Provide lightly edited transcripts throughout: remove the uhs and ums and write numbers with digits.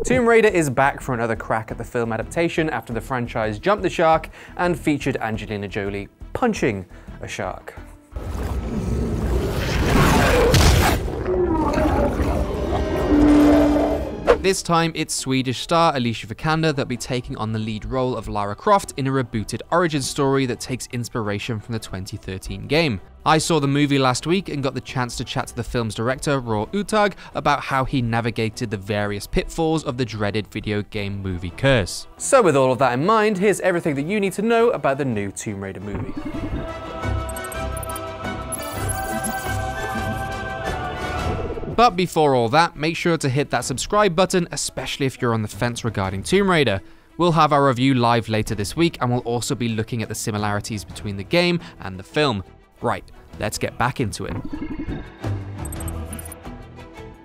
Tomb Raider is back for another crack at the film adaptation after the franchise jumped the shark and featured Angelina Jolie punching a shark. This time, it's Swedish star ALICIA Vikander that'll be taking on the lead role of Lara Croft in a rebooted origin story that takes inspiration from the 2013 game. I saw the movie last week and got the chance to chat to the film's director, Roar Uthaug, about how he navigated the various pitfalls of the dreaded video game movie curse. So with all of that in mind, here's everything that you need to know about the new Tomb Raider movie. But before all that, make sure to hit that subscribe button, especially if you're on the fence regarding Tomb Raider. We'll have our review live later this week, and we'll also be looking at the similarities between the game and the film. Right, let's get back into it.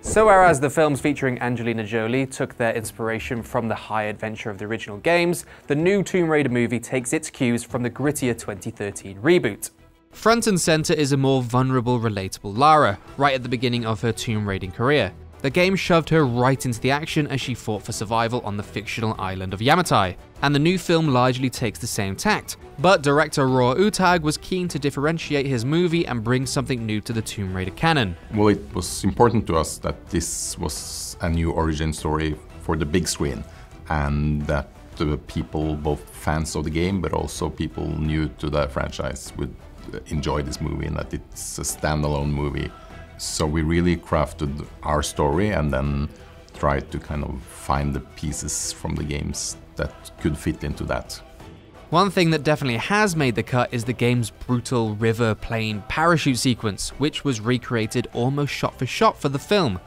So whereas the films featuring Angelina Jolie took their inspiration from the high adventure of the original games, the new Tomb Raider movie takes its cues from the grittier 2013 reboot. Front and center is a more vulnerable, relatable Lara, right at the beginning of her tomb raiding career. The game shoved her right into the action as she fought for survival on the fictional island of Yamatai, and the new film largely takes the same tact. But director Roar Uthaug was keen to differentiate his movie and bring something new to the Tomb Raider canon. Well, it was important to us that this was a new origin story for the big screen, and that the people, both fans of the game, but also people new to the franchise, would enjoy this movie, and that it's a standalone movie. So we really crafted our story and then tried to kind of find the pieces from the games that could fit into that. One thing that definitely has made the cut is the game's brutal river plane parachute sequence, which was recreated almost shot for shot for the film.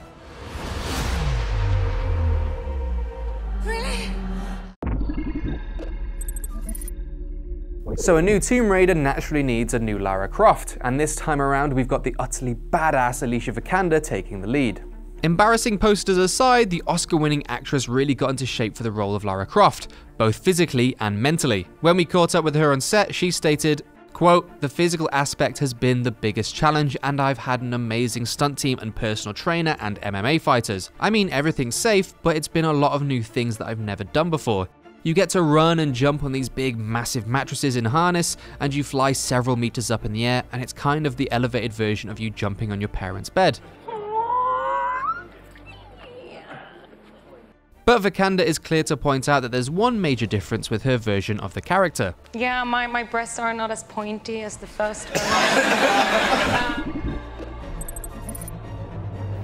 So a new Tomb Raider naturally needs a new Lara Croft, and this time around we've got the utterly badass ALICIA Vikander taking the lead. Embarrassing posters aside, the Oscar-winning actress really got into shape for the role of Lara Croft, both physically and mentally. When we caught up with her on set, she stated, quote, "The physical aspect has been the biggest challenge, and I've had an amazing stunt team and personal trainer and MMA fighters. I mean, everything's safe, but it's been a lot of new things that I've never done before. You get to run and jump on these big, massive mattresses in harness, and you fly several meters up in the air, and it's kind of the elevated version of you jumping on your parents' bed." But Vikander is clear to point out that there's one major difference with her version of the character. Yeah, my breasts are not as pointy as the first one.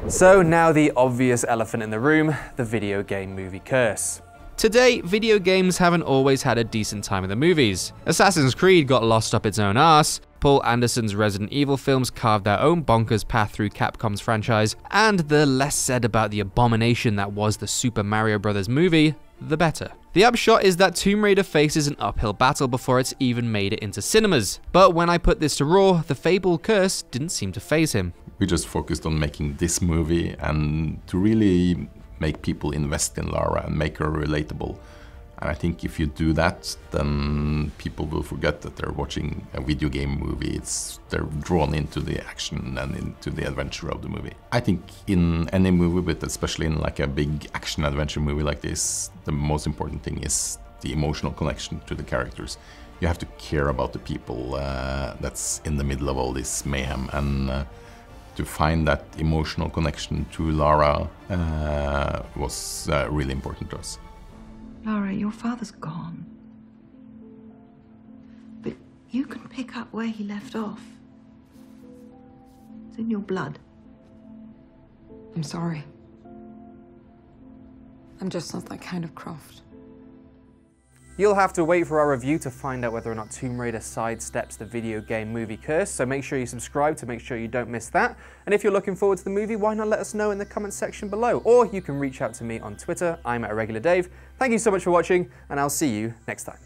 So now the obvious elephant in the room, the video game movie curse. Today, video games haven't always had a decent time in the movies. Assassin's Creed got lost up its own arse, Paul Anderson's Resident Evil films carved their own bonkers path through Capcom's franchise, and the less said about the abomination that was the Super Mario Bros. Movie, the better. The upshot is that Tomb Raider faces an uphill battle before it's even made it into cinemas. But when I put this to Raw, the fabled curse didn't seem to faze him. We just focused on making this movie and to really make people invest in Lara and make her relatable. And I think if you do that, then people will forget that they're watching a video game movie. They're drawn into the action and into the adventure of the movie. I think in any movie, but especially in like a big action adventure movie like this, the most important thing is the emotional connection to the characters. You have to care about the people that's in the middle of all this mayhem, and to find that emotional connection to Lara was really important to us. Lara, your father's gone. But you can pick up where he left off. It's in your blood. I'm sorry. I'm just not that kind of Croft. You'll have to wait for our review to find out whether or not Tomb Raider sidesteps the video game movie curse, so make sure you subscribe to make sure you don't miss that. And if you're looking forward to the movie, why not let us know in the comments section below? Or you can reach out to me on Twitter. I'm @RegularDave. Thank you so much for watching, and I'll see you next time.